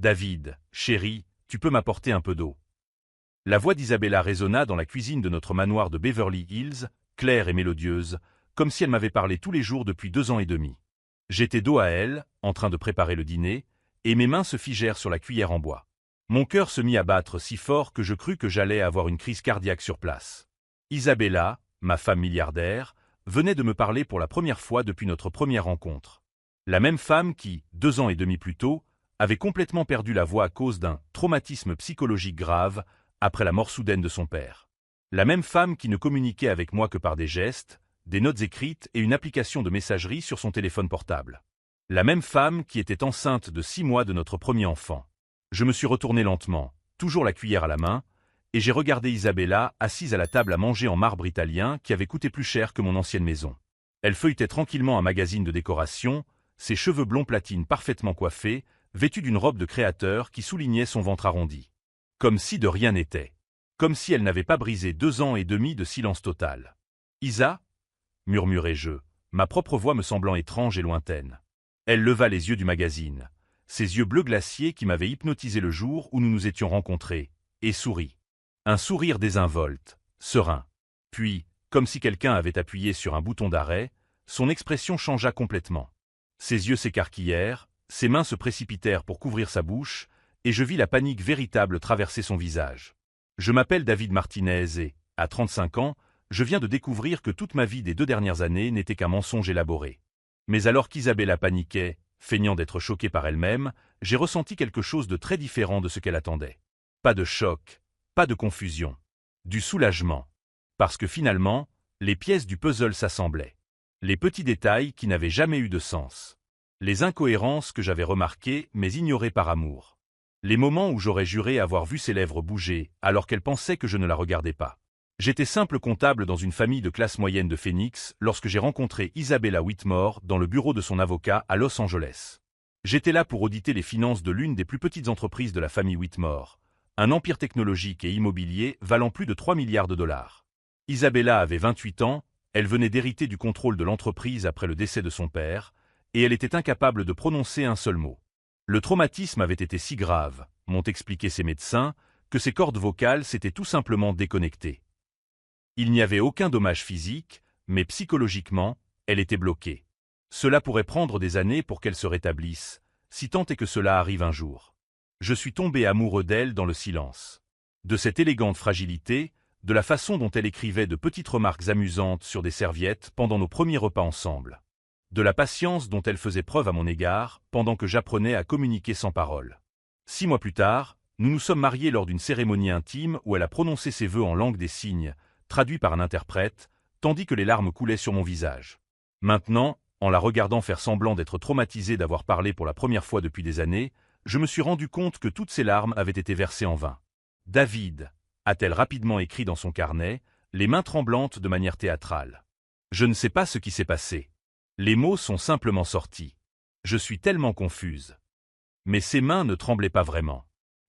David, chéri, tu peux m'apporter un peu d'eau. La voix d'Isabella résonna dans la cuisine de notre manoir de Beverly Hills, claire et mélodieuse, comme si elle m'avait parlé tous les jours depuis 2 ans et demi. J'étais dos à elle, en train de préparer le dîner, et mes mains se figèrent sur la cuillère en bois. Mon cœur se mit à battre si fort que je crus que j'allais avoir une crise cardiaque sur place. Isabella, ma femme milliardaire, venait de me parler pour la première fois depuis notre première rencontre. La même femme qui, 2 ans et demi plus tôt, avait complètement perdu la voix à cause d'un traumatisme psychologique grave après la mort soudaine de son père. La même femme qui ne communiquait avec moi que par des gestes, des notes écrites et une application de messagerie sur son téléphone portable. La même femme qui était enceinte de 6 mois de notre premier enfant. Je me suis retourné lentement, toujours la cuillère à la main, et j'ai regardé Isabella assise à la table à manger en marbre italien qui avait coûté plus cher que mon ancienne maison. Elle feuilletait tranquillement un magazine de décoration, ses cheveux blonds platine parfaitement coiffés, vêtue d'une robe de créateur qui soulignait son ventre arrondi. Comme si de rien n'était. Comme si elle n'avait pas brisé 2 ans et demi de silence total. « Isa » murmurai-je, ma propre voix me semblant étrange et lointaine. Elle leva les yeux du magazine, ses yeux bleus glaciers qui m'avaient hypnotisé le jour où nous nous étions rencontrés, et sourit. Un sourire désinvolte, serein. Puis, comme si quelqu'un avait appuyé sur un bouton d'arrêt, son expression changea complètement. Ses yeux s'écarquillèrent, ses mains se précipitèrent pour couvrir sa bouche, et je vis la panique véritable traverser son visage. Je m'appelle David Martinez et, à 35 ans, je viens de découvrir que toute ma vie des 2 dernières années n'était qu'un mensonge élaboré. Mais alors qu'Isabella paniquait, feignant d'être choquée par elle-même, j'ai ressenti quelque chose de très différent de ce qu'elle attendait. Pas de choc, pas de confusion. Du soulagement. Parce que finalement, les pièces du puzzle s'assemblaient. Les petits détails qui n'avaient jamais eu de sens. Les incohérences que j'avais remarquées mais ignorées par amour. Les moments où j'aurais juré avoir vu ses lèvres bouger alors qu'elle pensait que je ne la regardais pas. J'étais simple comptable dans une famille de classe moyenne de Phoenix lorsque j'ai rencontré Isabella Whitmore dans le bureau de son avocat à Los Angeles. J'étais là pour auditer les finances de l'une des plus petites entreprises de la famille Whitmore, un empire technologique et immobilier valant plus de 3 milliards de dollars. Isabella avait 28 ans, elle venait d'hériter du contrôle de l'entreprise après le décès de son père, et elle était incapable de prononcer un seul mot. Le traumatisme avait été si grave, m'ont expliqué ses médecins, que ses cordes vocales s'étaient tout simplement déconnectées. Il n'y avait aucun dommage physique, mais psychologiquement, elle était bloquée. Cela pourrait prendre des années pour qu'elle se rétablisse, si tant est que cela arrive un jour. Je suis tombé amoureux d'elle dans le silence. De cette élégante fragilité, de la façon dont elle écrivait de petites remarques amusantes sur des serviettes pendant nos premiers repas ensemble. De la patience dont elle faisait preuve à mon égard pendant que j'apprenais à communiquer sans parole. 6 mois plus tard, nous nous sommes mariés lors d'une cérémonie intime où elle a prononcé ses vœux en langue des signes, traduit par un interprète, tandis que les larmes coulaient sur mon visage. Maintenant, en la regardant faire semblant d'être traumatisée d'avoir parlé pour la première fois depuis des années, je me suis rendu compte que toutes ces larmes avaient été versées en vain. « David », a-t-elle rapidement écrit dans son carnet, les mains tremblantes de manière théâtrale. Je ne sais pas ce qui s'est passé. Les mots sont simplement sortis. Je suis tellement confuse. Mais ses mains ne tremblaient pas vraiment.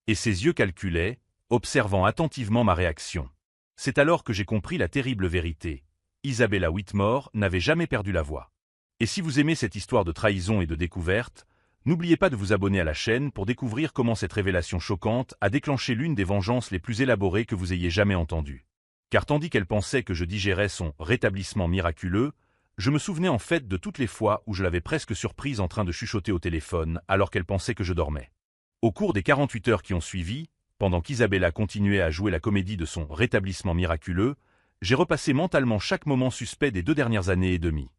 Et ses yeux calculaient, observant attentivement ma réaction. C'est alors que j'ai compris la terrible vérité. Isabella Whitmore n'avait jamais perdu la voix. Et si vous aimez cette histoire de trahison et de découverte, n'oubliez pas de vous abonner à la chaîne pour découvrir comment cette révélation choquante a déclenché l'une des vengeances les plus élaborées que vous ayez jamais entendues. Car tandis qu'elle pensait que je digérais son rétablissement miraculeux, je me souvenais en fait de toutes les fois où je l'avais presque surprise en train de chuchoter au téléphone alors qu'elle pensait que je dormais. Au cours des 48 heures qui ont suivi, pendant qu'Isabella continuait à jouer la comédie de son rétablissement miraculeux, j'ai repassé mentalement chaque moment suspect des 2 dernières années et demie.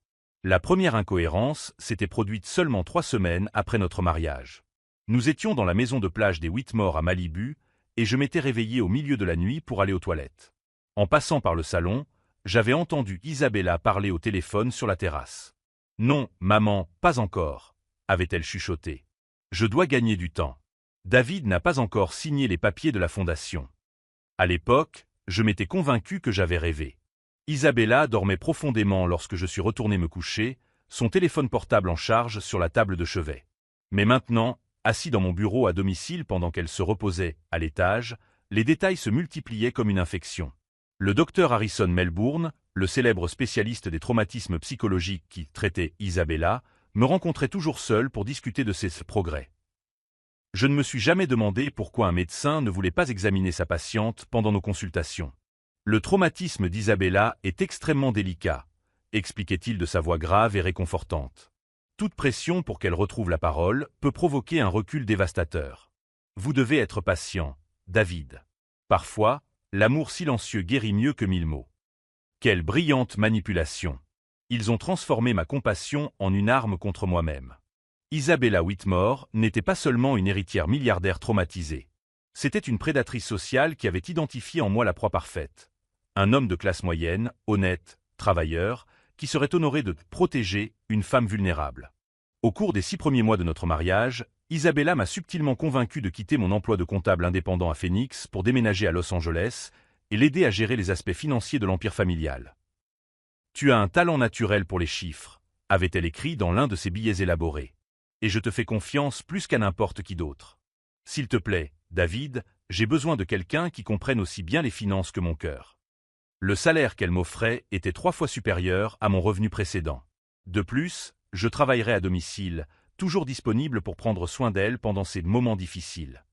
La première incohérence s'était produite seulement 3 semaines après notre mariage. Nous étions dans la maison de plage des Whitmore à Malibu, et je m'étais réveillé au milieu de la nuit pour aller aux toilettes. En passant par le salon, j'avais entendu Isabella parler au téléphone sur la terrasse. « Non, maman, pas encore », avait-elle chuchoté. « Je dois gagner du temps. David n'a pas encore signé les papiers de la fondation. » À l'époque, je m'étais convaincu que j'avais rêvé. Isabella dormait profondément lorsque je suis retourné me coucher, son téléphone portable en charge sur la table de chevet. Mais maintenant, assis dans mon bureau à domicile pendant qu'elle se reposait, à l'étage, les détails se multipliaient comme une infection. Le docteur Harrison Melbourne, le célèbre spécialiste des traumatismes psychologiques qui traitait Isabella, me rencontrait toujours seul pour discuter de ses progrès. Je ne me suis jamais demandé pourquoi un médecin ne voulait pas examiner sa patiente pendant nos consultations. Le traumatisme d'Isabella est extrêmement délicat, expliquait-il de sa voix grave et réconfortante. Toute pression pour qu'elle retrouve la parole peut provoquer un recul dévastateur. Vous devez être patient, David. Parfois, l'amour silencieux guérit mieux que 1000 mots. Quelle brillante manipulation! Ils ont transformé ma compassion en une arme contre moi-même. Isabella Whitmore n'était pas seulement une héritière milliardaire traumatisée. C'était une prédatrice sociale qui avait identifié en moi la proie parfaite. Un homme de classe moyenne, honnête, travailleur, qui serait honoré de protéger une femme vulnérable. Au cours des 6 premiers mois de notre mariage, Isabella m'a subtilement convaincu de quitter mon emploi de comptable indépendant à Phoenix pour déménager à Los Angeles et l'aider à gérer les aspects financiers de l'empire familial. « Tu as un talent naturel pour les chiffres », avait-elle écrit dans l'un de ses billets élaborés. « Et je te fais confiance plus qu'à n'importe qui d'autre. S'il te plaît, David, j'ai besoin de quelqu'un qui comprenne aussi bien les finances que mon cœur. » Le salaire qu'elle m'offrait était 3 fois supérieur à mon revenu précédent. De plus, je travaillerais à domicile, toujours disponible pour prendre soin d'elle pendant ces moments difficiles.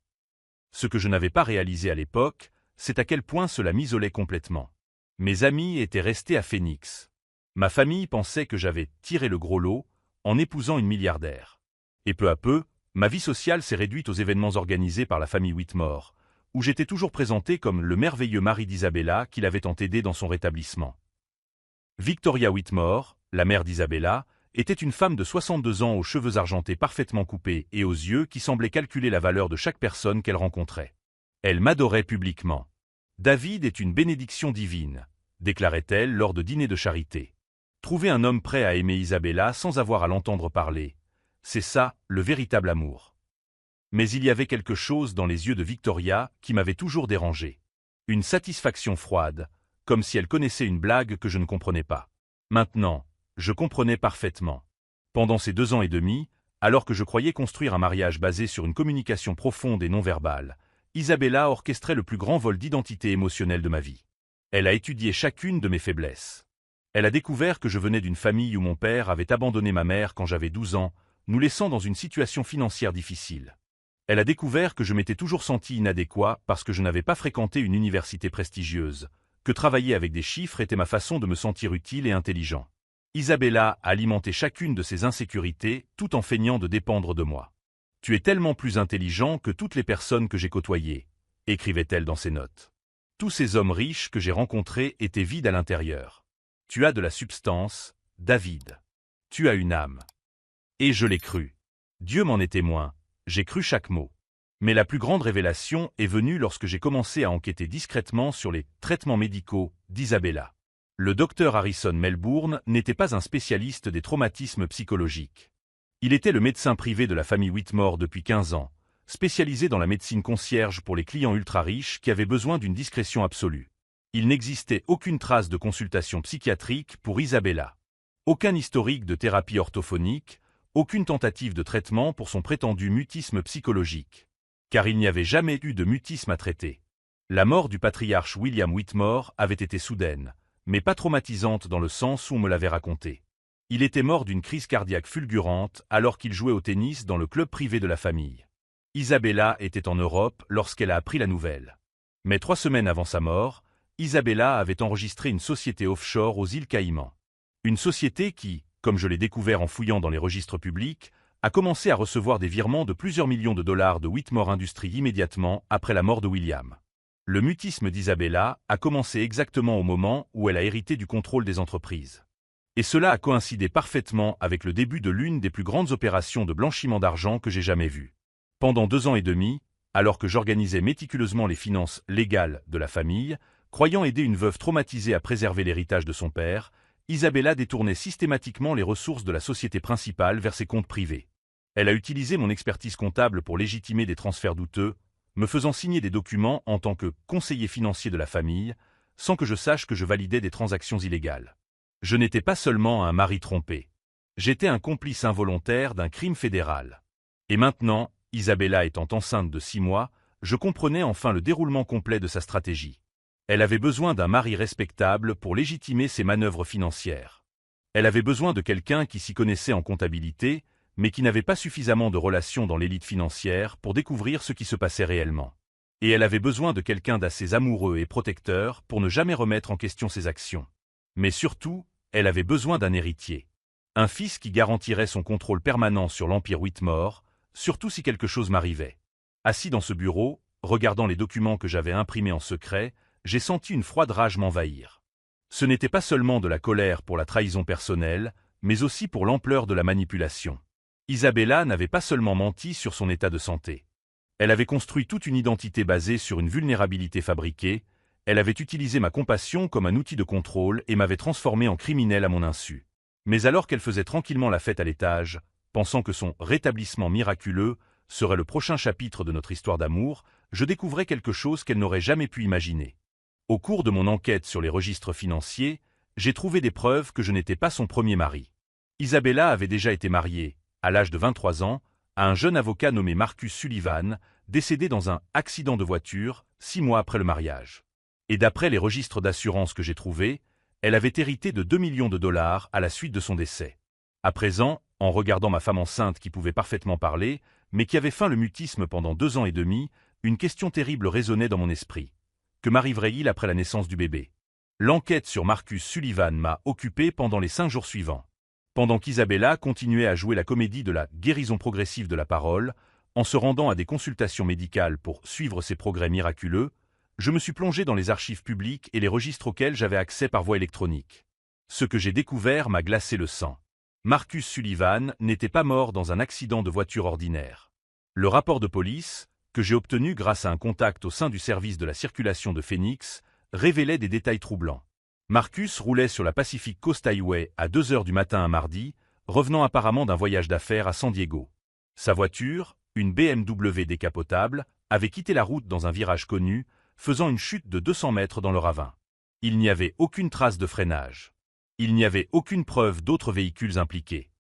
Ce que je n'avais pas réalisé à l'époque, c'est à quel point cela m'isolait complètement. Mes amis étaient restés à Phoenix. Ma famille pensait que j'avais tiré le gros lot en épousant une milliardaire. Et peu à peu, ma vie sociale s'est réduite aux événements organisés par la famille Whitmore, où j'étais toujours présenté comme le merveilleux mari d'Isabella qui l'avait tant aidé dans son rétablissement. Victoria Whitmore, la mère d'Isabella, était une femme de 62 ans aux cheveux argentés parfaitement coupés et aux yeux qui semblaient calculer la valeur de chaque personne qu'elle rencontrait. Elle m'adorait publiquement. « David est une bénédiction divine », déclarait-elle lors de dîners de charité. Trouver un homme prêt à aimer Isabella sans avoir à l'entendre parler, c'est ça, le véritable amour. Mais il y avait quelque chose dans les yeux de Victoria qui m'avait toujours dérangé. Une satisfaction froide, comme si elle connaissait une blague que je ne comprenais pas. Maintenant, je comprenais parfaitement. Pendant ces 2 ans et demi, alors que je croyais construire un mariage basé sur une communication profonde et non verbale, Isabella orchestrait le plus grand vol d'identité émotionnelle de ma vie. Elle a étudié chacune de mes faiblesses. Elle a découvert que je venais d'une famille où mon père avait abandonné ma mère quand j'avais 12 ans, nous laissant dans une situation financière difficile. Elle a découvert que je m'étais toujours senti inadéquat parce que je n'avais pas fréquenté une université prestigieuse, que travailler avec des chiffres était ma façon de me sentir utile et intelligent. Isabella a alimenté chacune de ces insécurités tout en feignant de dépendre de moi. « Tu es tellement plus intelligent que toutes les personnes que j'ai côtoyées », écrivait-elle dans ses notes. Tous ces hommes riches que j'ai rencontrés étaient vides à l'intérieur. « Tu as de la substance, David. Tu as une âme. » Et je l'ai cru. Dieu m'en est témoin. J'ai cru chaque mot. Mais la plus grande révélation est venue lorsque j'ai commencé à enquêter discrètement sur les traitements médicaux d'Isabella. Le docteur Harrison Melbourne n'était pas un spécialiste des traumatismes psychologiques. Il était le médecin privé de la famille Whitmore depuis 15 ans, spécialisé dans la médecine concierge pour les clients ultra-riches qui avaient besoin d'une discrétion absolue. Il n'existait aucune trace de consultation psychiatrique pour Isabella. Aucun historique de thérapie orthophonique, aucune tentative de traitement pour son prétendu mutisme psychologique. Car il n'y avait jamais eu de mutisme à traiter. La mort du patriarche William Whitmore avait été soudaine, mais pas traumatisante dans le sens où on me l'avait raconté. Il était mort d'une crise cardiaque fulgurante alors qu'il jouait au tennis dans le club privé de la famille. Isabella était en Europe lorsqu'elle a appris la nouvelle. Mais 3 semaines avant sa mort, Isabella avait enregistré une société offshore aux îles Caïmans. Une société qui, comme je l'ai découvert en fouillant dans les registres publics, a commencé à recevoir des virements de plusieurs millions de dollars de Whitmore Industries immédiatement après la mort de William. Le mutisme d'Isabella a commencé exactement au moment où elle a hérité du contrôle des entreprises. Et cela a coïncidé parfaitement avec le début de l'une des plus grandes opérations de blanchiment d'argent que j'ai jamais vues. Pendant 2 ans et demi, alors que j'organisais méticuleusement les finances légales de la famille, croyant aider une veuve traumatisée à préserver l'héritage de son père, Isabella détournait systématiquement les ressources de la société principale vers ses comptes privés. Elle a utilisé mon expertise comptable pour légitimer des transferts douteux, me faisant signer des documents en tant que conseiller financier de la famille, sans que je sache que je validais des transactions illégales. Je n'étais pas seulement un mari trompé. J'étais un complice involontaire d'un crime fédéral. Et maintenant, Isabella étant enceinte de 6 mois, je comprenais enfin le déroulement complet de sa stratégie. Elle avait besoin d'un mari respectable pour légitimer ses manœuvres financières. Elle avait besoin de quelqu'un qui s'y connaissait en comptabilité, mais qui n'avait pas suffisamment de relations dans l'élite financière pour découvrir ce qui se passait réellement. Et elle avait besoin de quelqu'un d'assez amoureux et protecteur pour ne jamais remettre en question ses actions. Mais surtout, elle avait besoin d'un héritier. Un fils qui garantirait son contrôle permanent sur l'Empire Whitmore, surtout si quelque chose m'arrivait. Assis dans ce bureau, regardant les documents que j'avais imprimés en secret, j'ai senti une froide rage m'envahir. Ce n'était pas seulement de la colère pour la trahison personnelle, mais aussi pour l'ampleur de la manipulation. Isabella n'avait pas seulement menti sur son état de santé. Elle avait construit toute une identité basée sur une vulnérabilité fabriquée, elle avait utilisé ma compassion comme un outil de contrôle et m'avait transformé en criminel à mon insu. Mais alors qu'elle faisait tranquillement la fête à l'étage, pensant que son rétablissement miraculeux serait le prochain chapitre de notre histoire d'amour, je découvrais quelque chose qu'elle n'aurait jamais pu imaginer. Au cours de mon enquête sur les registres financiers, j'ai trouvé des preuves que je n'étais pas son premier mari. Isabella avait déjà été mariée, à l'âge de 23 ans, à un jeune avocat nommé Marcus Sullivan, décédé dans un accident de voiture 6 mois après le mariage. Et d'après les registres d'assurance que j'ai trouvés, elle avait hérité de 2 millions de dollars à la suite de son décès. À présent, en regardant ma femme enceinte qui pouvait parfaitement parler, mais qui avait feint le mutisme pendant 2 ans et demi, une question terrible résonnait dans mon esprit. Que m'arriverait-il après la naissance du bébé? L'enquête sur Marcus Sullivan m'a occupé pendant les 5 jours suivants. Pendant qu'Isabella continuait à jouer la comédie de la guérison progressive de la parole, en se rendant à des consultations médicales pour suivre ses progrès miraculeux, je me suis plongé dans les archives publiques et les registres auxquels j'avais accès par voie électronique. Ce que j'ai découvert m'a glacé le sang. Marcus Sullivan n'était pas mort dans un accident de voiture ordinaire. Le rapport de police, que j'ai obtenu grâce à un contact au sein du service de la circulation de Phoenix, révélait des détails troublants. Marcus roulait sur la Pacific Coast Highway à 2 heures du matin un mardi, revenant apparemment d'un voyage d'affaires à San Diego. Sa voiture, une BMW décapotable, avait quitté la route dans un virage connu, faisant une chute de 200 mètres dans le ravin. Il n'y avait aucune trace de freinage. Il n'y avait aucune preuve d'autres véhicules impliqués.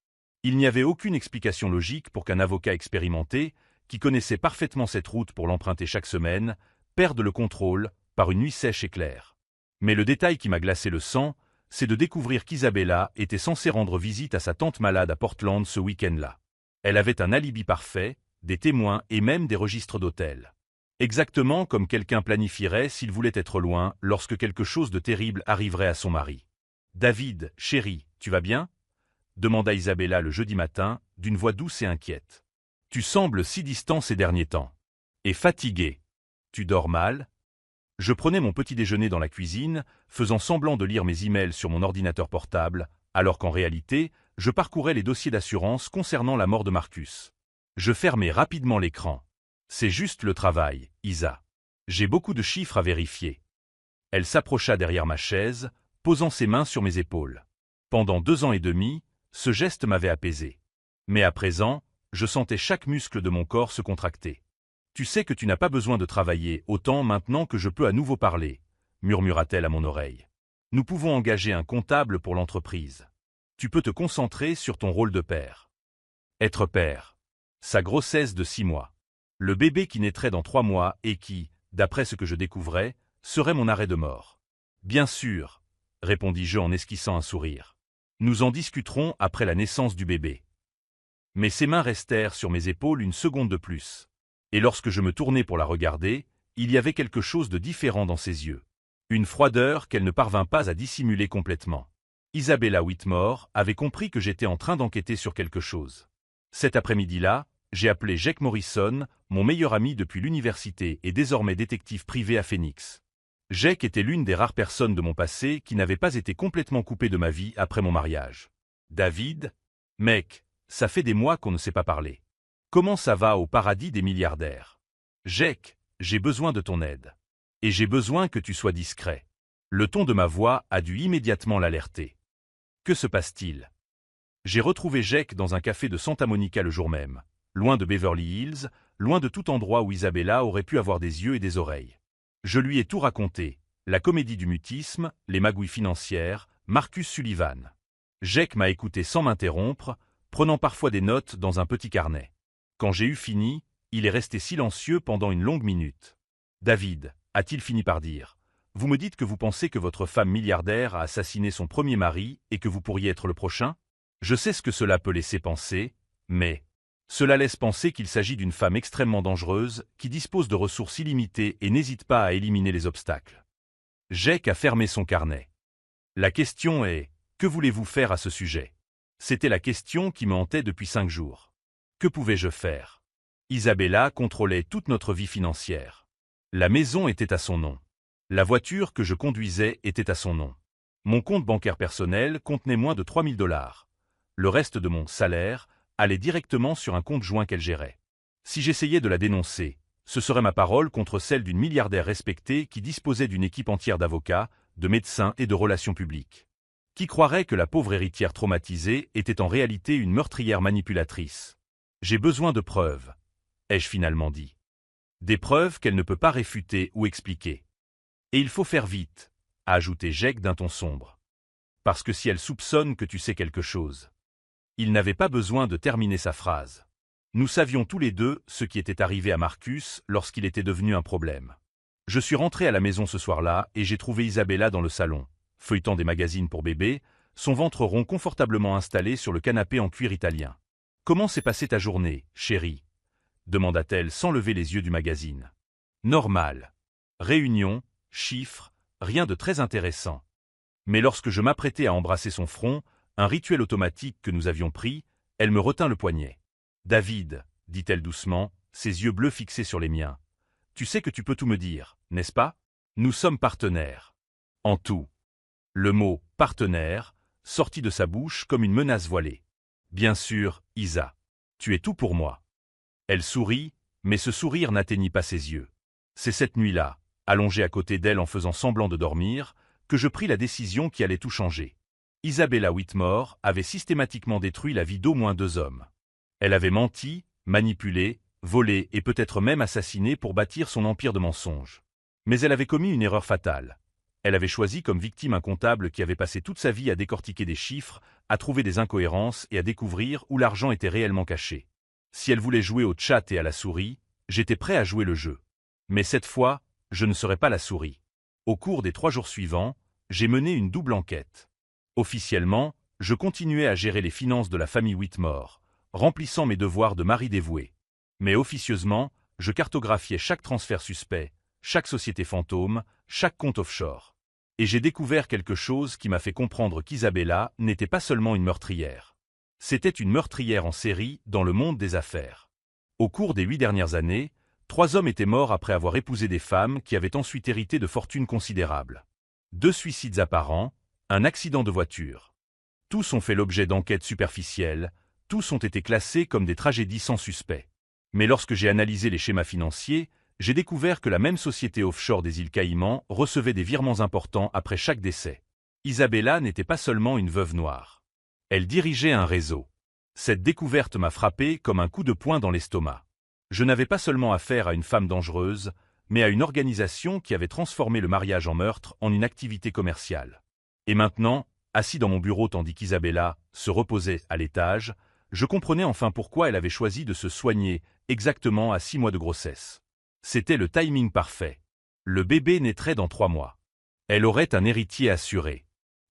Il n'y avait aucune explication logique pour qu'un avocat expérimenté, qui connaissait parfaitement cette route pour l'emprunter chaque semaine, perde le contrôle par une nuit sèche et claire. Mais le détail qui m'a glacé le sang, c'est de découvrir qu'Isabella était censée rendre visite à sa tante malade à Portland ce week-end-là. Elle avait un alibi parfait, des témoins et même des registres d'hôtel. Exactement comme quelqu'un planifierait s'il voulait être loin lorsque quelque chose de terrible arriverait à son mari. « David, chéri, tu vas bien ?» demanda Isabella le jeudi matin, d'une voix douce et inquiète. « Tu sembles si distant ces derniers temps. Et fatigué. Tu dors mal ?» Je prenais mon petit déjeuner dans la cuisine, faisant semblant de lire mes emails sur mon ordinateur portable, alors qu'en réalité, je parcourais les dossiers d'assurance concernant la mort de Marcus. Je fermais rapidement l'écran. C'est juste le travail, Isa. J'ai beaucoup de chiffres à vérifier. Elle s'approcha derrière ma chaise, posant ses mains sur mes épaules. Pendant 2 ans et demi, ce geste m'avait apaisé. Mais à présent, je sentais chaque muscle de mon corps se contracter. Tu sais que tu n'as pas besoin de travailler autant maintenant que je peux à nouveau parler, murmura-t-elle à mon oreille. Nous pouvons engager un comptable pour l'entreprise. Tu peux te concentrer sur ton rôle de père. Être père. Sa grossesse de 6 mois. Le bébé qui naîtrait dans 3 mois et qui, d'après ce que je découvrais, serait mon arrêt de mort. Bien sûr, répondis-je en esquissant un sourire. Nous en discuterons après la naissance du bébé. Mais ses mains restèrent sur mes épaules une seconde de plus. Et lorsque je me tournai pour la regarder, il y avait quelque chose de différent dans ses yeux. Une froideur qu'elle ne parvint pas à dissimuler complètement. Isabella Whitmore avait compris que j'étais en train d'enquêter sur quelque chose. Cet après-midi-là, j'ai appelé Jake Morrison, mon meilleur ami depuis l'université et désormais détective privé à Phoenix. Jake était l'une des rares personnes de mon passé qui n'avait pas été complètement coupée de ma vie après mon mariage. David, mec, ça fait des mois qu'on ne s'est pas parlé. Comment ça va au paradis des milliardaires? Jake, j'ai besoin de ton aide. Et j'ai besoin que tu sois discret. Le ton de ma voix a dû immédiatement l'alerter. Que se passe-t-il? J'ai retrouvé Jake dans un café de Santa Monica le jour même, loin de Beverly Hills, loin de tout endroit où Isabella aurait pu avoir des yeux et des oreilles. Je lui ai tout raconté, la comédie du mutisme, les magouilles financières, Marcus Sullivan. Jake m'a écouté sans m'interrompre, prenant parfois des notes dans un petit carnet. Quand j'ai eu fini, il est resté silencieux pendant une longue minute. « David, a-t-il fini par dire, vous me dites que vous pensez que votre femme milliardaire a assassiné son premier mari et que vous pourriez être le prochain? Je sais ce que cela peut laisser penser, Mais cela laisse penser qu'il s'agit d'une femme extrêmement dangereuse, qui dispose de ressources illimitées et n'hésite pas à éliminer les obstacles. Jake a fermé son carnet. La question est, que voulez-vous faire à ce sujet? C'était la question qui me hantait depuis 5 jours. Que pouvais-je faire? Isabella contrôlait toute notre vie financière. La maison était à son nom. La voiture que je conduisais était à son nom. Mon compte bancaire personnel contenait moins de 3 000 $. Le reste de mon salaire allait directement sur un compte joint qu'elle gérait. Si j'essayais de la dénoncer, ce serait ma parole contre celle d'une milliardaire respectée qui disposait d'une équipe entière d'avocats, de médecins et de relations publiques. Qui croirait que la pauvre héritière traumatisée était en réalité une meurtrière manipulatrice? J'ai besoin de preuves, ai-je finalement dit. Des preuves qu'elle ne peut pas réfuter ou expliquer. Et il faut faire vite, a ajouté Jake d'un ton sombre. Parce que si elle soupçonne que tu sais quelque chose. Il n'avait pas besoin de terminer sa phrase. Nous savions tous les deux ce qui était arrivé à Marcus lorsqu'il était devenu un problème. Je suis rentré à la maison ce soir-là et j'ai trouvé Isabella dans le salon, feuilletant des magazines pour bébé, son ventre rond confortablement installé sur le canapé en cuir italien. « Comment s'est passée ta journée, chérie ?» demanda-t-elle sans lever les yeux du magazine. « Normal. Réunion, chiffres, rien de très intéressant. » Mais lorsque je m'apprêtais à embrasser son front, un rituel automatique que nous avions pris, elle me retint le poignet. « David, dit-elle doucement, ses yeux bleus fixés sur les miens. Tu sais que tu peux tout me dire, n'est-ce pas? Nous sommes partenaires. En tout. Le mot « partenaire » sortit de sa bouche comme une menace voilée. Bien sûr, Isa. Tu es tout pour moi. Elle sourit, mais ce sourire n'atteignit pas ses yeux. C'est cette nuit-là, allongé à côté d'elle en faisant semblant de dormir, que je pris la décision qui allait tout changer. Isabella Whitmore avait systématiquement détruit la vie d'au moins 2 hommes. Elle avait menti, manipulé, volé et peut-être même assassiné pour bâtir son empire de mensonges. Mais elle avait commis une erreur fatale. Elle avait choisi comme victime un comptable qui avait passé toute sa vie à décortiquer des chiffres, à trouver des incohérences et à découvrir où l'argent était réellement caché. Si elle voulait jouer au chat et à la souris, j'étais prêt à jouer le jeu. Mais cette fois, je ne serais pas la souris. Au cours des 3 jours suivants, j'ai mené une double enquête. Officiellement, je continuais à gérer les finances de la famille Whitmore, remplissant mes devoirs de mari dévoué. Mais officieusement, je cartographiais chaque transfert suspect, chaque société fantôme, chaque compte offshore. Et j'ai découvert quelque chose qui m'a fait comprendre qu'Isabella n'était pas seulement une meurtrière. C'était une meurtrière en série dans le monde des affaires. Au cours des 8 dernières années, 3 hommes étaient morts après avoir épousé des femmes qui avaient ensuite hérité de fortunes considérables. 2 suicides apparents, un accident de voiture. Tous ont fait l'objet d'enquêtes superficielles, tous ont été classés comme des tragédies sans suspect. Mais lorsque j'ai analysé les schémas financiers, j'ai découvert que la même société offshore des îles Caïmans recevait des virements importants après chaque décès. Isabella n'était pas seulement une veuve noire. Elle dirigeait un réseau. Cette découverte m'a frappé comme un coup de poing dans l'estomac. Je n'avais pas seulement affaire à une femme dangereuse, mais à une organisation qui avait transformé le mariage en meurtre en une activité commerciale. Et maintenant, assis dans mon bureau tandis qu'Isabella se reposait à l'étage, je comprenais enfin pourquoi elle avait choisi de se soigner exactement à 6 mois de grossesse. C'était le timing parfait. Le bébé naîtrait dans 3 mois. Elle aurait un héritier assuré.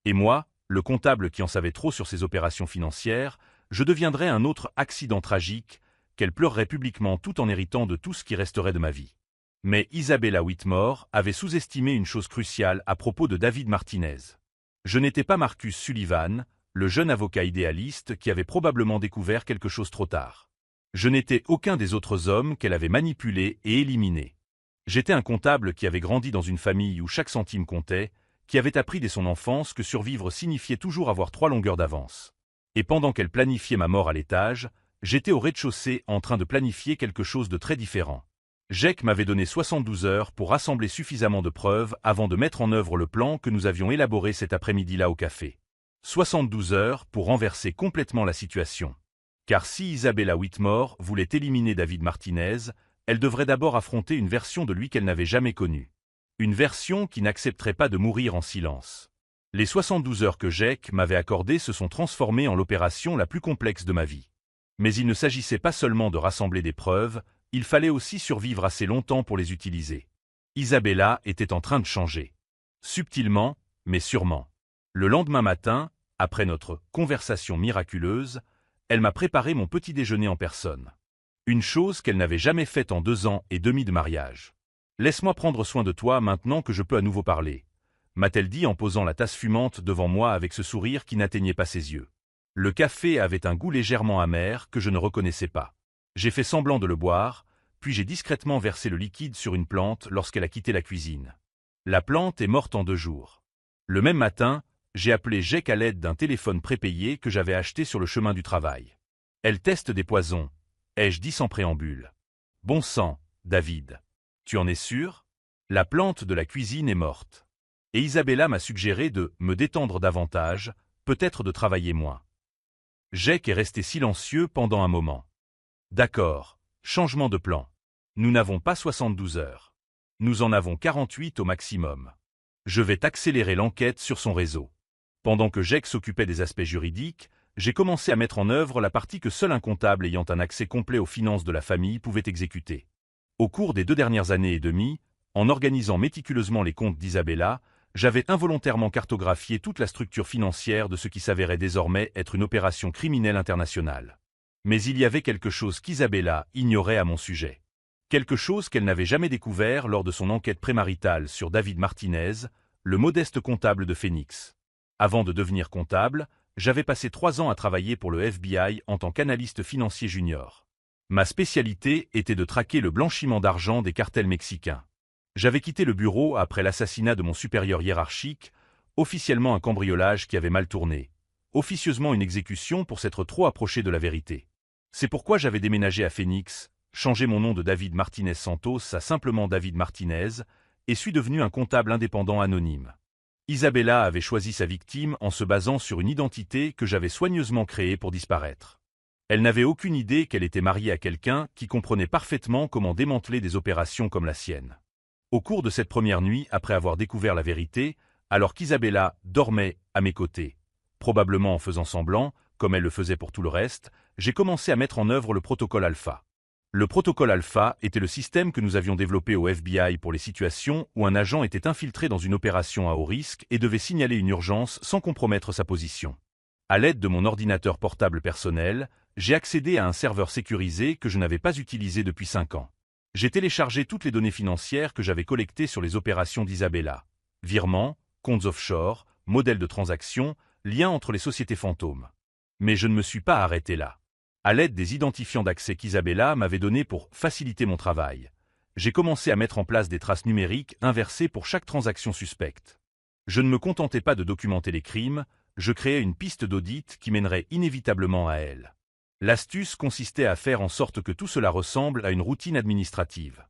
Et moi, le comptable qui en savait trop sur ses opérations financières, je deviendrais un autre accident tragique qu'elle pleurerait publiquement tout en héritant de tout ce qui resterait de ma vie. Mais Isabella Whitmore avait sous-estimé une chose cruciale à propos de David Martinez. Je n'étais pas Marcus Sullivan, le jeune avocat idéaliste qui avait probablement découvert quelque chose trop tard. Je n'étais aucun des autres hommes qu'elle avait manipulés et éliminés. J'étais un comptable qui avait grandi dans une famille où chaque centime comptait, qui avait appris dès son enfance que survivre signifiait toujours avoir 3 longueurs d'avance. Et pendant qu'elle planifiait ma mort à l'étage, j'étais au rez-de-chaussée en train de planifier quelque chose de très différent. Jake m'avait donné 72 heures pour rassembler suffisamment de preuves avant de mettre en œuvre le plan que nous avions élaboré cet après-midi-là au café. 72 heures pour renverser complètement la situation. Car si Isabella Whitmore voulait éliminer David Martinez, elle devrait d'abord affronter une version de lui qu'elle n'avait jamais connue. Une version qui n'accepterait pas de mourir en silence. Les 72 heures que Jake m'avait accordées se sont transformées en l'opération la plus complexe de ma vie. Mais il ne s'agissait pas seulement de rassembler des preuves, il fallait aussi survivre assez longtemps pour les utiliser. Isabella était en train de changer. Subtilement, mais sûrement. Le lendemain matin, après notre conversation miraculeuse, Elle m'a préparé mon petit déjeuner en personne. Une chose qu'elle n'avait jamais faite en 2 ans et demi de mariage. « Laisse-moi prendre soin de toi maintenant que je peux à nouveau parler », m'a-t-elle dit en posant la tasse fumante devant moi avec ce sourire qui n'atteignait pas ses yeux. Le café avait un goût légèrement amer que je ne reconnaissais pas. J'ai fait semblant de le boire, puis j'ai discrètement versé le liquide sur une plante lorsqu'elle a quitté la cuisine. La plante est morte en 2 jours. Le même matin, j'ai appelé Jake à l'aide d'un téléphone prépayé que j'avais acheté sur le chemin du travail. Elle teste des poisons, ai-je dit sans préambule. Bon sang, David. Tu en es sûr? La plante de la cuisine est morte. Et Isabella m'a suggéré de me détendre davantage, peut-être de travailler moins. Jake est resté silencieux pendant un moment. D'accord, changement de plan. Nous n'avons pas 72 heures. Nous en avons 48 au maximum. Je vais accélérer l'enquête sur son réseau. Pendant que Jake s'occupait des aspects juridiques, j'ai commencé à mettre en œuvre la partie que seul un comptable ayant un accès complet aux finances de la famille pouvait exécuter. Au cours des 2 dernières années et demie, en organisant méticuleusement les comptes d'Isabella, j'avais involontairement cartographié toute la structure financière de ce qui s'avérait désormais être une opération criminelle internationale. Mais il y avait quelque chose qu'Isabella ignorait à mon sujet. Quelque chose qu'elle n'avait jamais découvert lors de son enquête prémaritale sur David Martinez, le modeste comptable de Phoenix. Avant de devenir comptable, j'avais passé 3 ans à travailler pour le FBI en tant qu'analyste financier junior. Ma spécialité était de traquer le blanchiment d'argent des cartels mexicains. J'avais quitté le bureau après l'assassinat de mon supérieur hiérarchique, officiellement un cambriolage qui avait mal tourné, officieusement une exécution pour s'être trop approché de la vérité. C'est pourquoi j'avais déménagé à Phoenix, changé mon nom de David Martinez Santos à simplement David Martinez, et suis devenu un comptable indépendant anonyme. Isabella avait choisi sa victime en se basant sur une identité que j'avais soigneusement créée pour disparaître. Elle n'avait aucune idée qu'elle était mariée à quelqu'un qui comprenait parfaitement comment démanteler des opérations comme la sienne. Au cours de cette première nuit, après avoir découvert la vérité, alors qu'Isabella dormait à mes côtés, probablement en faisant semblant, comme elle le faisait pour tout le reste, j'ai commencé à mettre en œuvre le protocole Alpha. Le protocole Alpha était le système que nous avions développé au FBI pour les situations où un agent était infiltré dans une opération à haut risque et devait signaler une urgence sans compromettre sa position. À l'aide de mon ordinateur portable personnel, j'ai accédé à un serveur sécurisé que je n'avais pas utilisé depuis 5 ans. J'ai téléchargé toutes les données financières que j'avais collectées sur les opérations d'Isabella. Virements, comptes offshore, modèles de transactions, liens entre les sociétés fantômes. Mais je ne me suis pas arrêté là. À l'aide des identifiants d'accès qu'Isabella m'avait donnés pour faciliter mon travail, j'ai commencé à mettre en place des traces numériques inversées pour chaque transaction suspecte. Je ne me contentais pas de documenter les crimes, je créais une piste d'audit qui mènerait inévitablement à elle. L'astuce consistait à faire en sorte que tout cela ressemble à une routine administrative.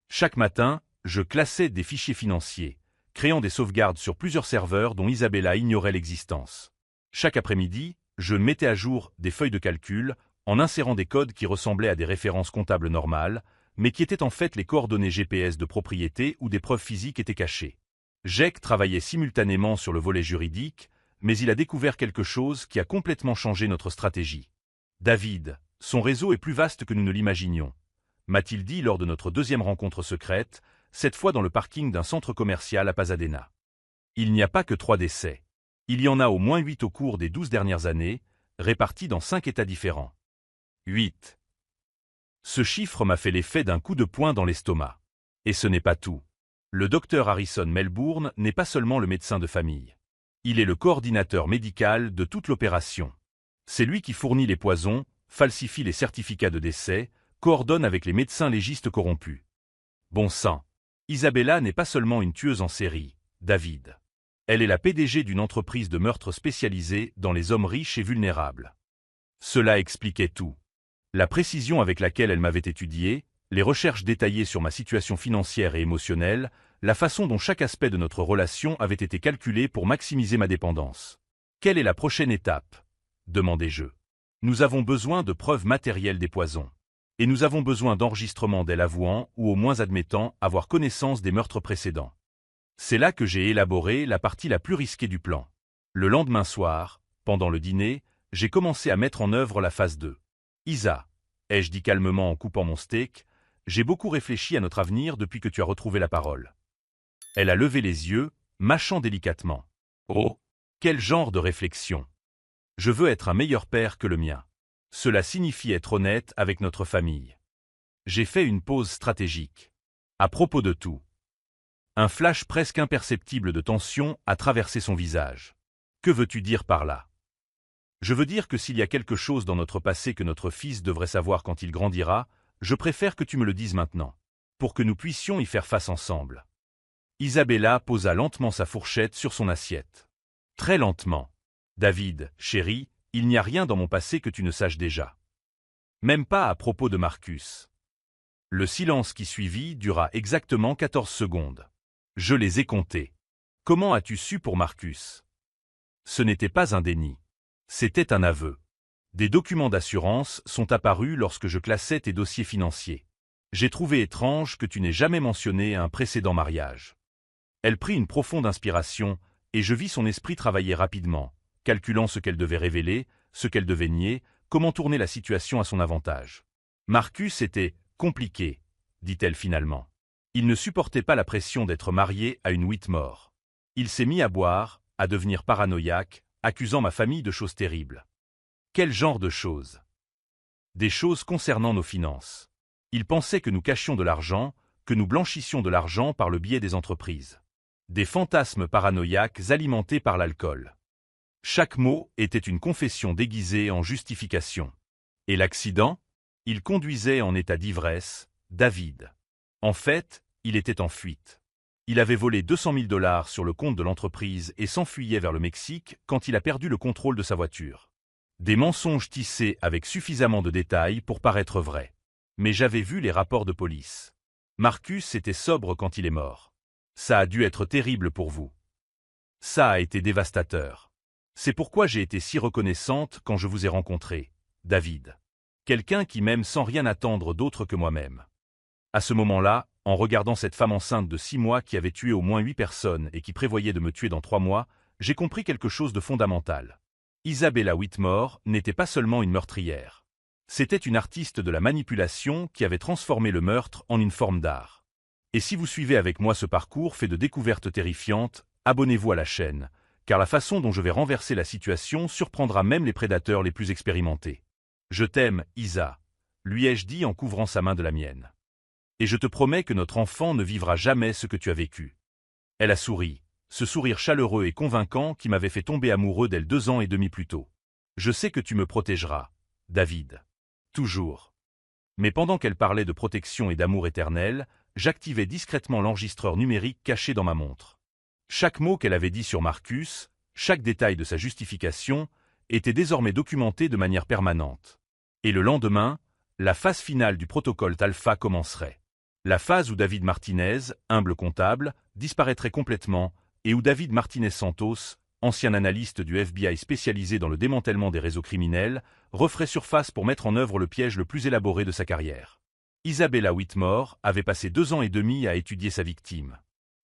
Chaque matin, je classais des fichiers financiers, créant des sauvegardes sur plusieurs serveurs dont Isabella ignorait l'existence. Chaque après-midi, je mettais à jour des feuilles de calcul, en insérant des codes qui ressemblaient à des références comptables normales, mais qui étaient en fait les coordonnées GPS de propriété où des preuves physiques étaient cachées. Jake travaillait simultanément sur le volet juridique, mais il a découvert quelque chose qui a complètement changé notre stratégie. David, son réseau est plus vaste que nous ne l'imaginions, m'a-t-il dit lors de notre 2e rencontre secrète, cette fois dans le parking d'un centre commercial à Pasadena. Il n'y a pas que 3 décès. Il y en a au moins 8 au cours des 12 dernières années, répartis dans 5 États différents. 8. Ce chiffre m'a fait l'effet d'un coup de poing dans l'estomac. Et ce n'est pas tout. Le docteur Harrison Melbourne n'est pas seulement le médecin de famille. Il est le coordinateur médical de toute l'opération. C'est lui qui fournit les poisons, falsifie les certificats de décès, coordonne avec les médecins légistes corrompus. Bon sang. Isabella n'est pas seulement une tueuse en série, David. Elle est la PDG d'une entreprise de meurtre spécialisée dans les hommes riches et vulnérables. Cela expliquait tout. La précision avec laquelle elle m'avait étudié, les recherches détaillées sur ma situation financière et émotionnelle, la façon dont chaque aspect de notre relation avait été calculé pour maximiser ma dépendance. Quelle est la prochaine étape? Demandai-je. Nous avons besoin de preuves matérielles des poisons. Et nous avons besoin d'enregistrements d'elle avouant ou au moins admettant avoir connaissance des meurtres précédents. C'est là que j'ai élaboré la partie la plus risquée du plan. Le lendemain soir, pendant le dîner, j'ai commencé à mettre en œuvre la phase 2. Isa, ai-je dit calmement en coupant mon steak, j'ai beaucoup réfléchi à notre avenir depuis que tu as retrouvé la parole. Elle a levé les yeux, mâchant délicatement. Oh, quel genre de réflexion! Je veux être un meilleur père que le mien. Cela signifie être honnête avec notre famille. J'ai fait une pause stratégique. À propos de tout. Un flash presque imperceptible de tension a traversé son visage. Que veux-tu dire par là? Je veux dire que s'il y a quelque chose dans notre passé que notre fils devrait savoir quand il grandira, je préfère que tu me le dises maintenant, pour que nous puissions y faire face ensemble. Isabella posa lentement sa fourchette sur son assiette. Très lentement. David, chéri, il n'y a rien dans mon passé que tu ne saches déjà. Même pas à propos de Marcus. Le silence qui suivit dura exactement 14 secondes. Je les ai comptés. Comment as-tu su pour Marcus? Ce n'était pas un déni. C'était un aveu. Des documents d'assurance sont apparus lorsque je classais tes dossiers financiers. J'ai trouvé étrange que tu n'aies jamais mentionné un précédent mariage. Elle prit une profonde inspiration, et je vis son esprit travailler rapidement, calculant ce qu'elle devait révéler, ce qu'elle devait nier, comment tourner la situation à son avantage. Marcus était compliqué, dit-elle finalement. Il ne supportait pas la pression d'être marié à une Whitmore. Il s'est mis à boire, à devenir paranoïaque, accusant ma famille de choses terribles. Quel genre de choses? Des choses concernant nos finances. Il pensait que nous cachions de l'argent, que nous blanchissions de l'argent par le biais des entreprises. Des fantasmes paranoïaques alimentés par l'alcool. Chaque mot était une confession déguisée en justification. Et l'accident? Il conduisait en état d'ivresse, David. En fait, il était en fuite. Il avait volé 200 000 $ sur le compte de l'entreprise et s'enfuyait vers le Mexique quand il a perdu le contrôle de sa voiture. Des mensonges tissés avec suffisamment de détails pour paraître vrais. Mais j'avais vu les rapports de police. Marcus était sobre quand il est mort. Ça a dû être terrible pour vous. Ça a été dévastateur. C'est pourquoi j'ai été si reconnaissante quand je vous ai rencontré, David. Quelqu'un qui m'aime sans rien attendre d'autre que moi-même. À ce moment-là, en regardant cette femme enceinte de 6 mois qui avait tué au moins 8 personnes et qui prévoyait de me tuer dans 3 mois, j'ai compris quelque chose de fondamental. Isabella Whitmore n'était pas seulement une meurtrière. C'était une artiste de la manipulation qui avait transformé le meurtre en une forme d'art. Et si vous suivez avec moi ce parcours fait de découvertes terrifiantes, abonnez-vous à la chaîne, car la façon dont je vais renverser la situation surprendra même les prédateurs les plus expérimentés. Je t'aime, Isa, lui ai-je dit en couvrant sa main de la mienne. Et je te promets que notre enfant ne vivra jamais ce que tu as vécu. Elle a souri, ce sourire chaleureux et convaincant qui m'avait fait tomber amoureux d'elle 2 ans et demi plus tôt. Je sais que tu me protégeras, David. Toujours. Mais pendant qu'elle parlait de protection et d'amour éternel, j'activais discrètement l'enregistreur numérique caché dans ma montre. Chaque mot qu'elle avait dit sur Marcus, chaque détail de sa justification, était désormais documenté de manière permanente. Et le lendemain, la phase finale du protocole Talfa commencerait. La phase où David Martinez, humble comptable, disparaîtrait complètement et où David Martinez Santos, ancien analyste du FBI spécialisé dans le démantèlement des réseaux criminels, referait surface pour mettre en œuvre le piège le plus élaboré de sa carrière. Isabella Whitmore avait passé 2 ans et demi à étudier sa victime.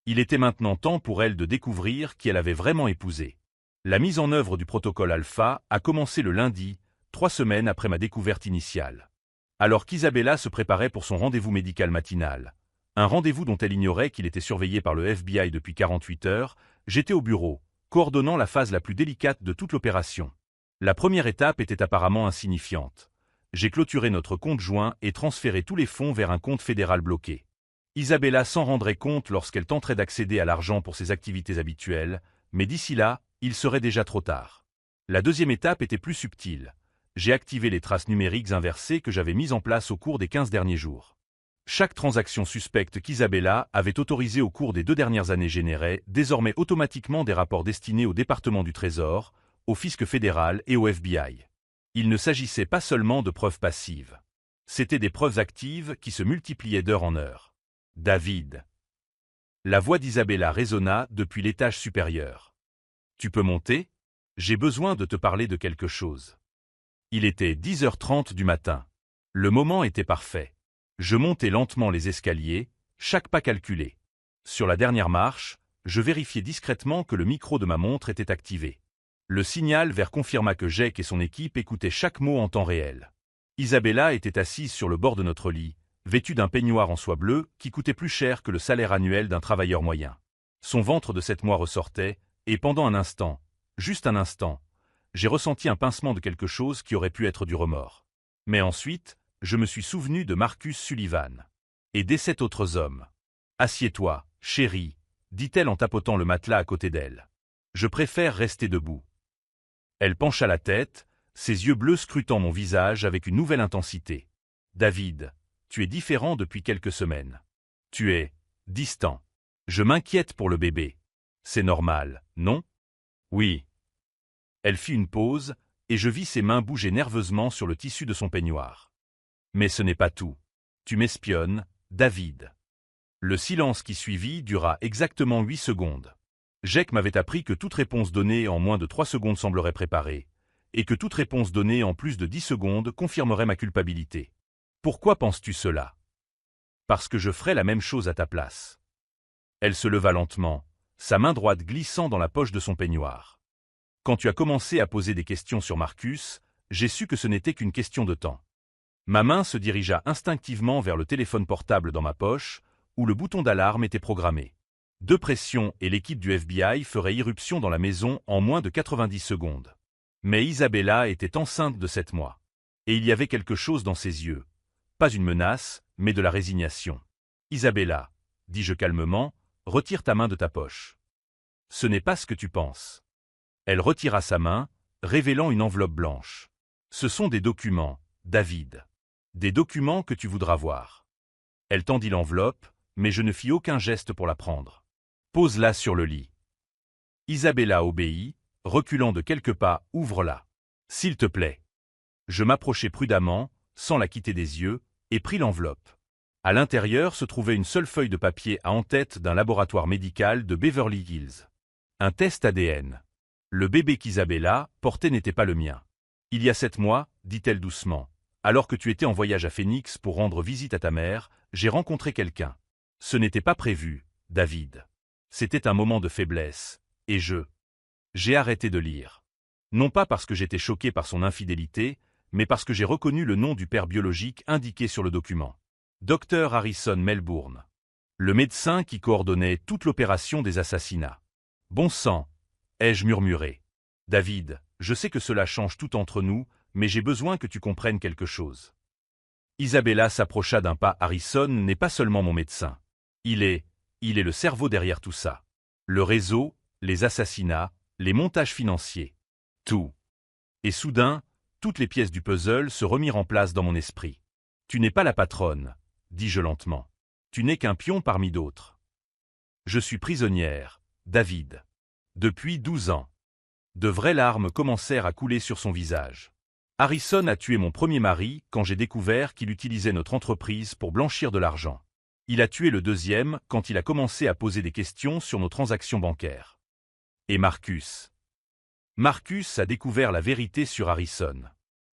Il était maintenant temps pour elle de découvrir qui elle avait vraiment épousé. La mise en œuvre du protocole Alpha a commencé le lundi, 3 semaines après ma découverte initiale. Alors qu'Isabella se préparait pour son rendez-vous médical matinal, un rendez-vous dont elle ignorait qu'il était surveillé par le FBI depuis 48 heures, j'étais au bureau, coordonnant la phase la plus délicate de toute l'opération. La première étape était apparemment insignifiante. J'ai clôturé notre compte joint et transféré tous les fonds vers un compte fédéral bloqué. Isabella s'en rendrait compte lorsqu'elle tenterait d'accéder à l'argent pour ses activités habituelles, mais d'ici là, il serait déjà trop tard. La deuxième étape était plus subtile. J'ai activé les traces numériques inversées que j'avais mises en place au cours des 15 derniers jours. Chaque transaction suspecte qu'Isabella avait autorisée au cours des 2 dernières années générait désormais automatiquement des rapports destinés au département du Trésor, au fisc fédéral et au FBI. Il ne s'agissait pas seulement de preuves passives. C'étaient des preuves actives qui se multipliaient d'heure en heure. David. La voix d'Isabella résonna depuis l'étage supérieur. Tu peux monter? J'ai besoin de te parler de quelque chose. Il était 10h30 du matin. Le moment était parfait. Je montais lentement les escaliers, chaque pas calculé. Sur la dernière marche, je vérifiais discrètement que le micro de ma montre était activé. Le signal vert confirma que Jake et son équipe écoutaient chaque mot en temps réel. Isabella était assise sur le bord de notre lit, vêtue d'un peignoir en soie bleue qui coûtait plus cher que le salaire annuel d'un travailleur moyen. Son ventre de 7 mois ressortait, et pendant un instant, juste un instant, j'ai ressenti un pincement de quelque chose qui aurait pu être du remords. Mais ensuite, je me suis souvenu de Marcus Sullivan. Et des 7 autres hommes. « Assieds-toi, chérie, dit-elle en tapotant le matelas à côté d'elle. Je préfère rester debout. » Elle pencha la tête, ses yeux bleus scrutant mon visage avec une nouvelle intensité. « David, tu es différent depuis quelques semaines. Tu es distant. Je m'inquiète pour le bébé. C'est normal, non? » Oui. Elle fit une pause, et je vis ses mains bouger nerveusement sur le tissu de son peignoir. Mais ce n'est pas tout. Tu m'espionnes, David. Le silence qui suivit dura exactement 8 secondes. Jake m'avait appris que toute réponse donnée en moins de 3 secondes semblerait préparée, et que toute réponse donnée en plus de 10 secondes confirmerait ma culpabilité. Pourquoi penses-tu cela? Parce que je ferais la même chose à ta place. Elle se leva lentement, sa main droite glissant dans la poche de son peignoir. Quand tu as commencé à poser des questions sur Marcus, j'ai su que ce n'était qu'une question de temps. Ma main se dirigea instinctivement vers le téléphone portable dans ma poche, où le bouton d'alarme était programmé. 2 pressions et l'équipe du FBI ferait irruption dans la maison en moins de 90 secondes. Mais Isabella était enceinte de 7 mois. Et il y avait quelque chose dans ses yeux. Pas une menace, mais de la résignation. « Isabella, dis-je calmement, retire ta main de ta poche. Ce n'est pas ce que tu penses. » Elle retira sa main, révélant une enveloppe blanche. « Ce sont des documents, David. Des documents que tu voudras voir. » Elle tendit l'enveloppe, mais je ne fis aucun geste pour la prendre. « Pose-la sur le lit. » Isabella obéit, reculant de quelques pas, « Ouvre-la. S'il te plaît. » Je m'approchai prudemment, sans la quitter des yeux, et pris l'enveloppe. À l'intérieur se trouvait une seule feuille de papier à en-tête d'un laboratoire médical de Beverly Hills. Un test ADN. Le bébé qu'Isabella portait n'était pas le mien. « Il y a 7 mois, dit-elle doucement, alors que tu étais en voyage à Phoenix pour rendre visite à ta mère, j'ai rencontré quelqu'un. Ce n'était pas prévu, David. C'était un moment de faiblesse, et j'ai arrêté de lire. Non pas parce que j'étais choqué par son infidélité, mais parce que j'ai reconnu le nom du père biologique indiqué sur le document. Dr Harrison Melbourne. Le médecin qui coordonnait toute l'opération des assassinats. Bon sang, ai-je murmuré. David, je sais que cela change tout entre nous, mais j'ai besoin que tu comprennes quelque chose. Isabella s'approcha d'un pas. Harrison n'est pas seulement mon médecin. Il est le cerveau derrière tout ça. Le réseau, les assassinats, les montages financiers. Tout. Et soudain, toutes les pièces du puzzle se remirent en place dans mon esprit. Tu n'es pas la patronne, dis-je lentement. Tu n'es qu'un pion parmi d'autres. Je suis prisonnière, David. Depuis 12 ans. De vraies larmes commencèrent à couler sur son visage. Harrison a tué mon premier mari quand j'ai découvert qu'il utilisait notre entreprise pour blanchir de l'argent. Il a tué le deuxième quand il a commencé à poser des questions sur nos transactions bancaires. Et Marcus. Marcus a découvert la vérité sur Harrison.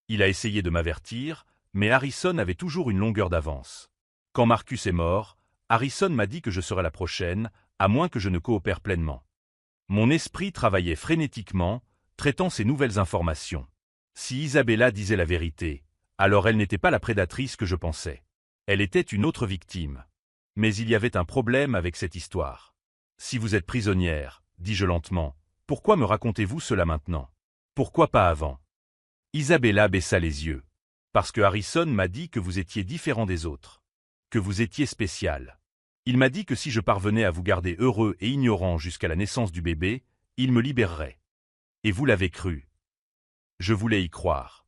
Il a essayé de m'avertir, mais Harrison avait toujours une longueur d'avance. Quand Marcus est mort, Harrison m'a dit que je serais la prochaine, à moins que je ne coopère pleinement. Mon esprit travaillait frénétiquement, traitant ces nouvelles informations. Si Isabella disait la vérité, alors elle n'était pas la prédatrice que je pensais. Elle était une autre victime. Mais il y avait un problème avec cette histoire. Si vous êtes prisonnière, dis-je lentement, pourquoi me racontez-vous cela maintenant? Pourquoi pas avant? Isabella baissa les yeux. Parce que Harrison m'a dit que vous étiez différent des autres. Que vous étiez spécial. Il m'a dit que si je parvenais à vous garder heureux et ignorant jusqu'à la naissance du bébé, il me libérerait. Et vous l'avez cru. Je voulais y croire.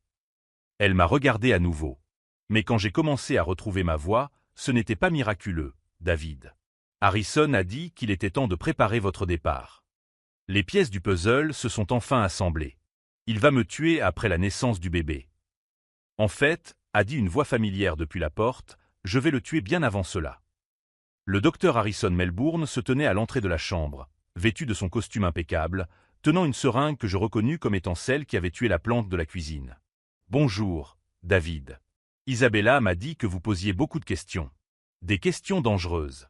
Elle m'a regardé à nouveau. Mais quand j'ai commencé à retrouver ma voix, ce n'était pas miraculeux, David. Harrison a dit qu'il était temps de préparer votre départ. Les pièces du puzzle se sont enfin assemblées. Il va me tuer après la naissance du bébé. En fait, a dit une voix familière depuis la porte, je vais le tuer bien avant cela. Le docteur Harrison Melbourne se tenait à l'entrée de la chambre, vêtu de son costume impeccable, tenant une seringue que je reconnus comme étant celle qui avait tué la plante de la cuisine. « Bonjour, David. Isabella m'a dit que vous posiez beaucoup de questions. Des questions dangereuses. »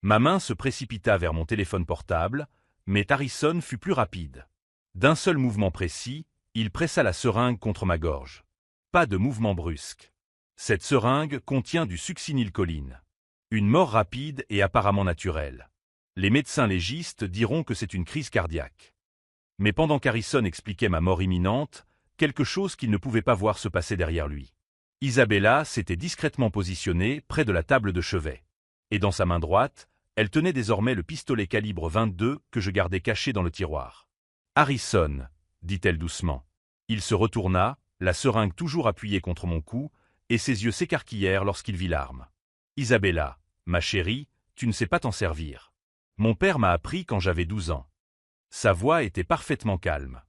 Ma main se précipita vers mon téléphone portable, mais Harrison fut plus rapide. D'un seul mouvement précis, il pressa la seringue contre ma gorge. Pas de mouvement brusque. Cette seringue contient du succinylcholine. Une mort rapide et apparemment naturelle. Les médecins légistes diront que c'est une crise cardiaque. Mais pendant qu'Harrison expliquait ma mort imminente, quelque chose qu'il ne pouvait pas voir se passait derrière lui. Isabella s'était discrètement positionnée près de la table de chevet. Et dans sa main droite, elle tenait désormais le pistolet calibre 22 que je gardais caché dans le tiroir. « Harrison », dit-elle doucement. Il se retourna, la seringue toujours appuyée contre mon cou, et ses yeux s'écarquillèrent lorsqu'il vit l'arme. « Isabella, ma chérie, tu ne sais pas t'en servir. Mon père m'a appris quand j'avais 12 ans. » Sa voix était parfaitement calme.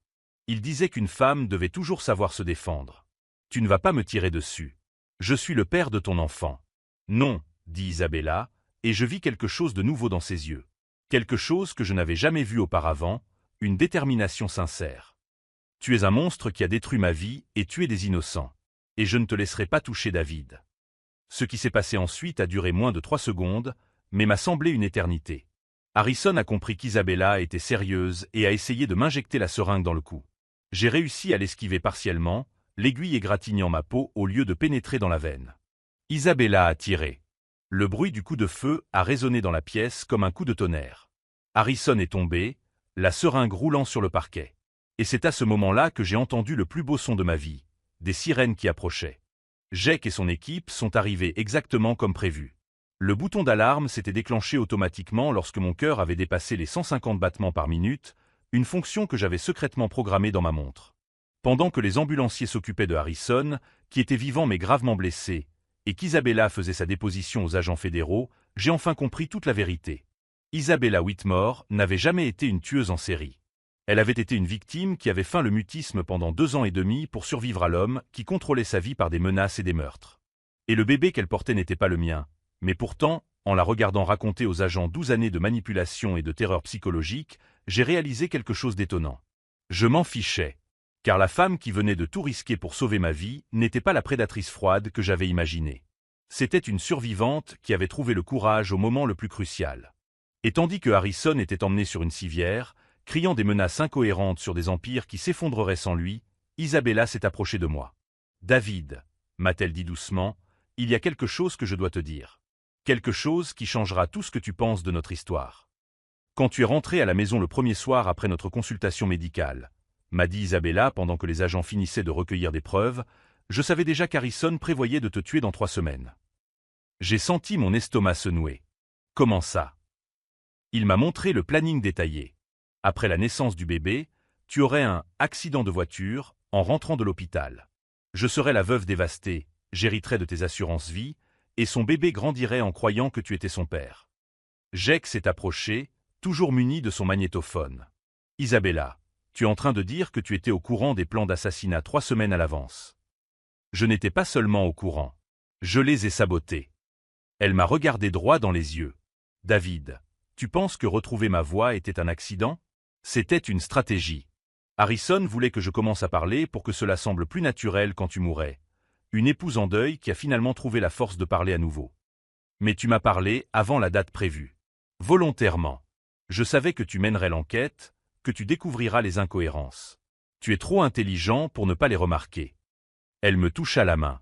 Il disait qu'une femme devait toujours savoir se défendre. « Tu ne vas pas me tirer dessus. Je suis le père de ton enfant. »« Non, » dit Isabella, et je vis quelque chose de nouveau dans ses yeux. Quelque chose que je n'avais jamais vu auparavant, une détermination sincère. « Tu es un monstre qui a détruit ma vie et tué des innocents. Et je ne te laisserai pas toucher David. » Ce qui s'est passé ensuite a duré moins de 3 secondes, mais m'a semblé une éternité. Harrison a compris qu'Isabella était sérieuse et a essayé de m'injecter la seringue dans le cou. J'ai réussi à l'esquiver partiellement, l'aiguille égratignant ma peau au lieu de pénétrer dans la veine. Isabella a tiré. Le bruit du coup de feu a résonné dans la pièce comme un coup de tonnerre. Harrison est tombé, la seringue roulant sur le parquet. Et c'est à ce moment-là que j'ai entendu le plus beau son de ma vie, des sirènes qui approchaient. Jake et son équipe sont arrivés exactement comme prévu. Le bouton d'alarme s'était déclenché automatiquement lorsque mon cœur avait dépassé les 150 battements par minute, une fonction que j'avais secrètement programmée dans ma montre. Pendant que les ambulanciers s'occupaient de Harrison, qui était vivant mais gravement blessé, et qu'Isabella faisait sa déposition aux agents fédéraux, j'ai enfin compris toute la vérité. Isabella Whitmore n'avait jamais été une tueuse en série. Elle avait été une victime qui avait feint le mutisme pendant 2 ans et demi pour survivre à l'homme qui contrôlait sa vie par des menaces et des meurtres. Et le bébé qu'elle portait n'était pas le mien, mais pourtant, en la regardant raconter aux agents 12 années de manipulation et de terreur psychologique, j'ai réalisé quelque chose d'étonnant. Je m'en fichais, car la femme qui venait de tout risquer pour sauver ma vie n'était pas la prédatrice froide que j'avais imaginée. C'était une survivante qui avait trouvé le courage au moment le plus crucial. Et tandis que Harrison était emmené sur une civière, criant des menaces incohérentes sur des empires qui s'effondreraient sans lui, Isabella s'est approchée de moi. « David » m'a-t-elle dit doucement, « il y a quelque chose que je dois te dire. Quelque chose qui changera tout ce que tu penses de notre histoire. Quand tu es rentré à la maison le premier soir après notre consultation médicale, m'a dit Isabella pendant que les agents finissaient de recueillir des preuves, je savais déjà qu'Harrison prévoyait de te tuer dans 3 semaines. J'ai senti mon estomac se nouer. Comment ça? Il m'a montré le planning détaillé. Après la naissance du bébé, tu aurais un accident de voiture en rentrant de l'hôpital. Je serais la veuve dévastée, j'hériterais de tes assurances vie, et son bébé grandirait en croyant que tu étais son père. Jake s'est approché, toujours muni de son magnétophone. Isabella, tu es en train de dire que tu étais au courant des plans d'assassinat 3 semaines à l'avance. Je n'étais pas seulement au courant. Je les ai sabotés. Elle m'a regardé droit dans les yeux. David, tu penses que retrouver ma voix était un accident? C'était une stratégie. Harrison voulait que je commence à parler pour que cela semble plus naturel quand tu mourrais. Une épouse en deuil qui a finalement trouvé la force de parler à nouveau. Mais tu m'as parlé avant la date prévue. Volontairement. Je savais que tu mènerais l'enquête, que tu découvriras les incohérences. Tu es trop intelligent pour ne pas les remarquer. Elle me toucha la main.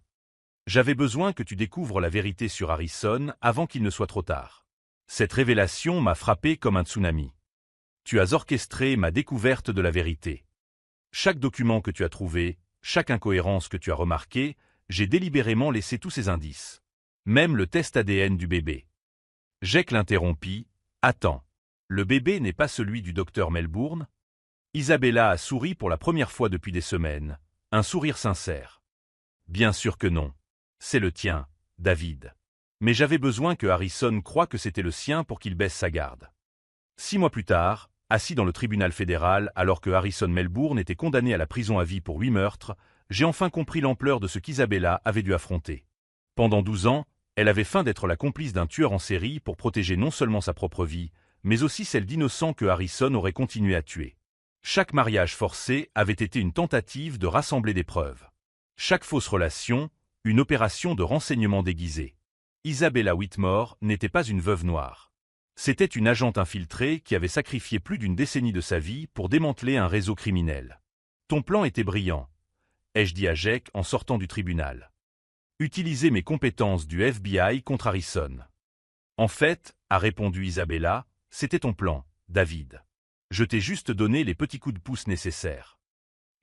J'avais besoin que tu découvres la vérité sur Harrison avant qu'il ne soit trop tard. Cette révélation m'a frappé comme un tsunami. Tu as orchestré ma découverte de la vérité. Chaque document que tu as trouvé, chaque incohérence que tu as remarquée, j'ai délibérément laissé tous ces indices. Même le test ADN du bébé. Jake l'interrompit. Attends. Le bébé n'est pas celui du docteur Melbourne? Isabella a souri pour la première fois depuis des semaines. Un sourire sincère. Bien sûr que non. C'est le tien, David. Mais j'avais besoin que Harrison croie que c'était le sien pour qu'il baisse sa garde. 6 mois plus tard, assis dans le tribunal fédéral alors que Harrison Melbourne était condamné à la prison à vie pour 8 meurtres, j'ai enfin compris l'ampleur de ce qu'Isabella avait dû affronter. Pendant 12 ans, elle avait feint d'être la complice d'un tueur en série pour protéger non seulement sa propre vie, mais aussi celle d'innocents que Harrison aurait continué à tuer. Chaque mariage forcé avait été une tentative de rassembler des preuves. Chaque fausse relation, une opération de renseignement déguisé. Isabella Whitmore n'était pas une veuve noire. C'était une agente infiltrée qui avait sacrifié plus d'une décennie de sa vie pour démanteler un réseau criminel. Ton plan était brillant, ai-je dit à Jake en sortant du tribunal. Utiliser mes compétences du FBI contre Harrison. En fait, a répondu Isabella, c'était ton plan, David. Je t'ai juste donné les petits coups de pouce nécessaires.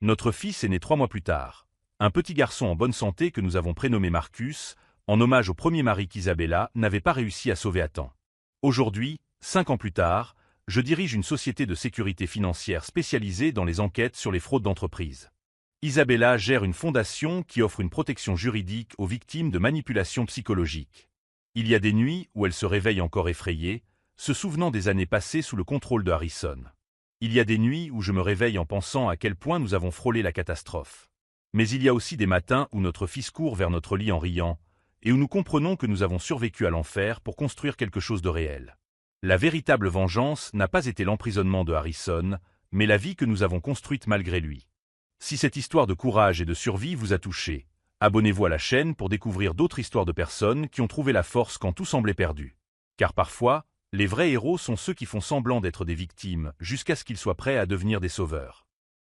Notre fils est né 3 mois plus tard. Un petit garçon en bonne santé que nous avons prénommé Marcus, en hommage au premier mari qu'Isabella n'avait pas réussi à sauver à temps. Aujourd'hui, 5 ans plus tard, je dirige une société de sécurité financière spécialisée dans les enquêtes sur les fraudes d'entreprise. Isabella gère une fondation qui offre une protection juridique aux victimes de manipulations psychologiques. Il y a des nuits où elle se réveille encore effrayée, se souvenant des années passées sous le contrôle de Harrison. Il y a des nuits où je me réveille en pensant à quel point nous avons frôlé la catastrophe. Mais il y a aussi des matins où notre fils court vers notre lit en riant, et où nous comprenons que nous avons survécu à l'enfer pour construire quelque chose de réel. La véritable vengeance n'a pas été l'emprisonnement de Harrison, mais la vie que nous avons construite malgré lui. Si cette histoire de courage et de survie vous a touché, abonnez-vous à la chaîne pour découvrir d'autres histoires de personnes qui ont trouvé la force quand tout semblait perdu. Car parfois, les vrais héros sont ceux qui font semblant d'être des victimes jusqu'à ce qu'ils soient prêts à devenir des sauveurs.